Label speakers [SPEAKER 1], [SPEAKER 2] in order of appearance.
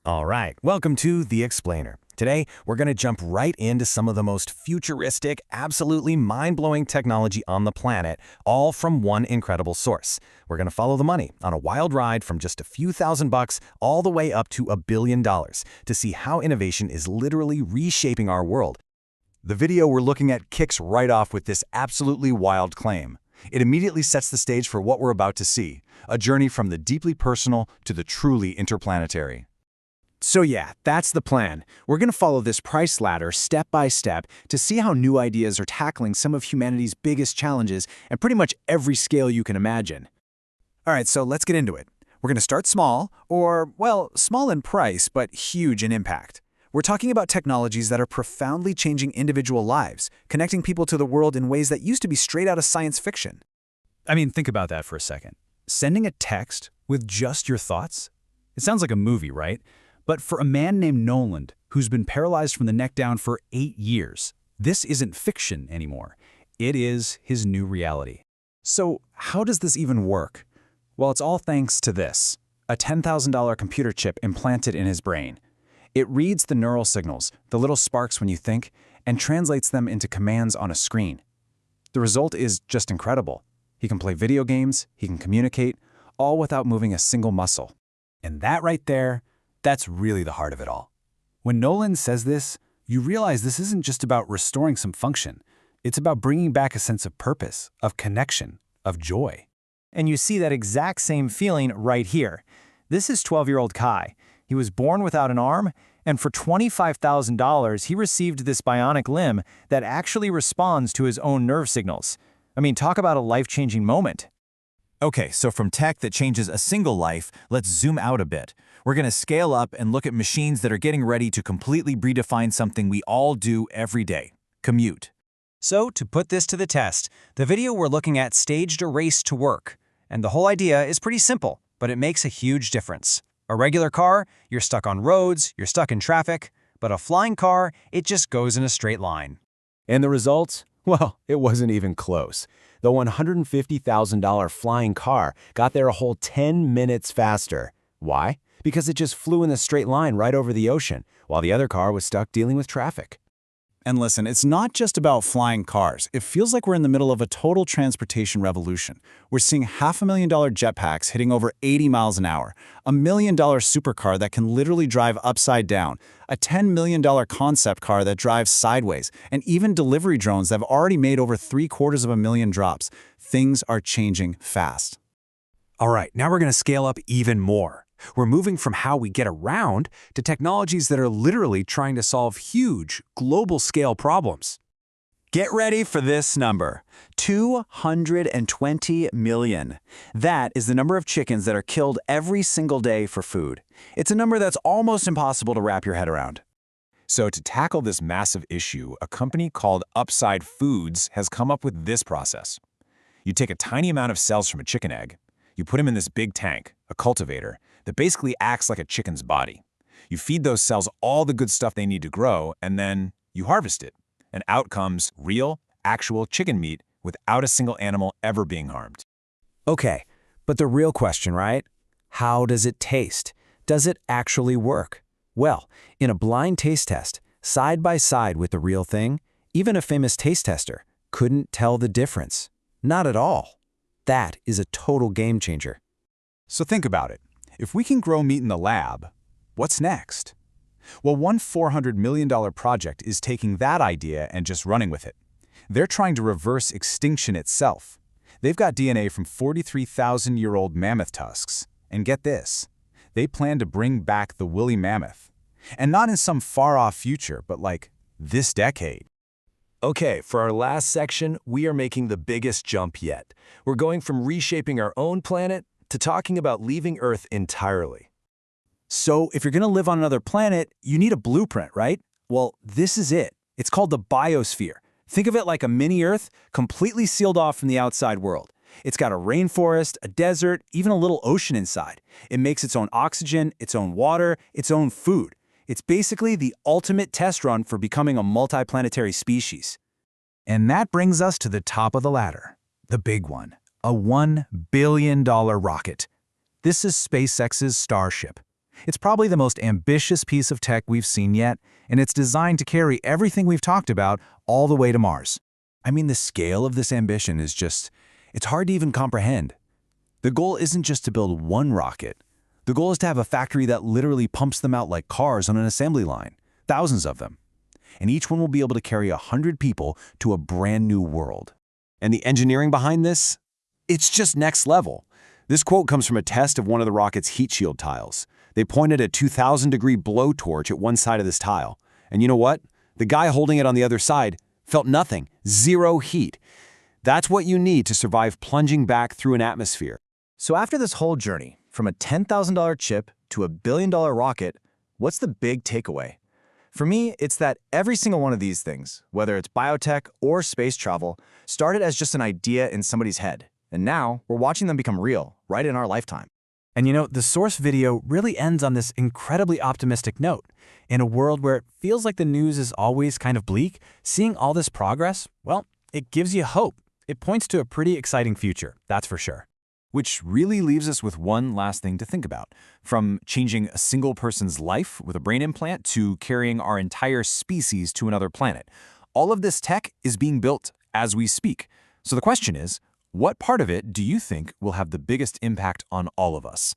[SPEAKER 1] All right, welcome to The Explainer. Today, we're going to jump right into some of the most futuristic, absolutely mind-blowing technology on the planet, all from one incredible source. We're going to follow the money on a wild ride from just a few $1,000s all the way up to $1 billion to see how innovation is literally reshaping our world.
[SPEAKER 2] The video we're looking at kicks right off with this absolutely wild claim. It immediately sets the stage for what we're about to see, a journey from the deeply personal to the truly interplanetary.
[SPEAKER 3] So yeah, that's the plan. We're going to follow this price ladder step by step to see how new ideas are tackling some of humanity's biggest challenges at pretty much every scale you can imagine.
[SPEAKER 4] All right, so let's get into it. We're going to start small, or, well, small in price, but huge in impact. We're talking about technologies that are profoundly changing individual lives, connecting people to the world in ways that used to be straight out of science fiction.
[SPEAKER 5] I mean, think about that for a second. Sending a text with just your thoughts? It sounds like a movie, right? But for a man named Noland, who's been paralyzed from the neck down for 8 years, this isn't fiction anymore. It is his new reality.
[SPEAKER 3] So how does this even work? Well, it's all thanks to this, a $10,000 computer chip implanted in his brain. It reads the neural signals, the little sparks when you think, and translates them into commands on a screen. The result is just incredible. He can play video games, he can communicate, all without moving a single muscle.
[SPEAKER 5] And that right there, that's really the heart of it all. When Nolan says this, you realize this isn't just about restoring some function. It's about bringing back a sense of purpose, of connection, of joy.
[SPEAKER 6] And you see that exact same feeling right here. This is 12-year-old Kai. He was born without an arm, and for $25,000, he received this bionic limb that actually responds to his own nerve signals. I mean, talk about a life-changing moment.
[SPEAKER 1] Okay, so from tech that changes a single life, let's zoom out a bit. We're going to scale up and look at machines that are getting ready to completely redefine something we all do every day: commute.
[SPEAKER 6] So, to put this to the test, the video we're looking at staged a race to work. And the whole idea is pretty simple, but it makes a huge difference. A regular car, you're stuck on roads, you're stuck in traffic, but a flying car, it just goes in a straight line.
[SPEAKER 3] And the results? Well, it wasn't even close. The $150,000 flying car got there a whole 10 minutes faster. Why? Because it just flew in a straight line right over the ocean, while the other car was stuck dealing with traffic.
[SPEAKER 4] And listen, it's not just about flying cars. It feels like we're in the middle of a total transportation revolution. We're seeing $500,000 jetpacks hitting over 80 miles an hour, $1 million supercar that can literally drive upside down, a $10 million concept car that drives sideways, and even delivery drones that have already made over 750,000 drops. Things are changing fast.
[SPEAKER 2] All right, now we're going to scale up even more. We're moving from how we get around to technologies that are literally trying to solve huge, global-scale problems.
[SPEAKER 4] Get ready for this number: 220 million. That is the number of chickens that are killed every single day for food. It's a number that's almost impossible to wrap your head around.
[SPEAKER 2] So to tackle this massive issue, a company called Upside Foods has come up with this process. You take a tiny amount of cells from a chicken egg, you put them in this big tank, a cultivator, that basically acts like a chicken's body. You feed those cells all the good stuff they need to grow, and then you harvest it. And out comes real, actual chicken meat without a single animal ever being harmed.
[SPEAKER 3] Okay, but the real question, right? How does it taste? Does it actually work? Well, in a blind taste test, side by side with the real thing, even a famous taste tester couldn't tell the difference. Not at all. That is a total game changer.
[SPEAKER 2] So think about it. If we can grow meat in the lab, what's next? Well, one $400 million project is taking that idea and just running with it. They're trying to reverse extinction itself. They've got DNA from 43,000-year-old mammoth tusks. And get this, they plan to bring back the woolly mammoth. And not in some far-off future, but like this decade.
[SPEAKER 1] Okay, for our last section, we are making the biggest jump yet. We're going from reshaping our own planet to talking about leaving Earth entirely.
[SPEAKER 4] So if you're going to live on another planet, you need a blueprint, right? Well, this is it. It's called the biosphere. Think of it like a mini Earth, completely sealed off from the outside world. It's got a rainforest, a desert, even a little ocean inside. It makes its own oxygen, its own water, its own food. It's basically the ultimate test run for becoming a multiplanetary species.
[SPEAKER 2] And that brings us to the top of the ladder, the big one, a $1 billion rocket. This is SpaceX's Starship.
[SPEAKER 5] It's probably the most ambitious piece of tech we've seen yet, and it's designed to carry everything we've talked about all the way to Mars.
[SPEAKER 2] I mean, the scale of this ambition is it's hard to even comprehend. The goal isn't just to build one rocket. The goal is to have a factory that literally pumps them out like cars on an assembly line, thousands of them. And each one will be able to carry 100 people to a brand new world. And the engineering behind this? It's just next level. This quote comes from a test of one of the rocket's heat shield tiles. They pointed a 2,000-degree blowtorch at one side of this tile. And you know what? The guy holding it on the other side felt nothing, zero heat. That's what you need to survive plunging back through an atmosphere.
[SPEAKER 6] So after this whole journey, from a $10,000 chip to a billion-dollar rocket, what's the big takeaway? For me, it's that every single one of these things, whether it's biotech or space travel, started as just an idea in somebody's head. And now, we're watching them become real, right in our lifetime.
[SPEAKER 5] And you know, the source video really ends on this incredibly optimistic note. In a world where it feels like the news is always kind of bleak, seeing all this progress, well, it gives you hope. It points to a pretty exciting future, that's for sure.
[SPEAKER 2] Which really leaves us with one last thing to think about. From changing a single person's life with a brain implant to carrying our entire species to another planet. All of this tech is being built as we speak. So the question is, what part of it do you think will have the biggest impact on all of us?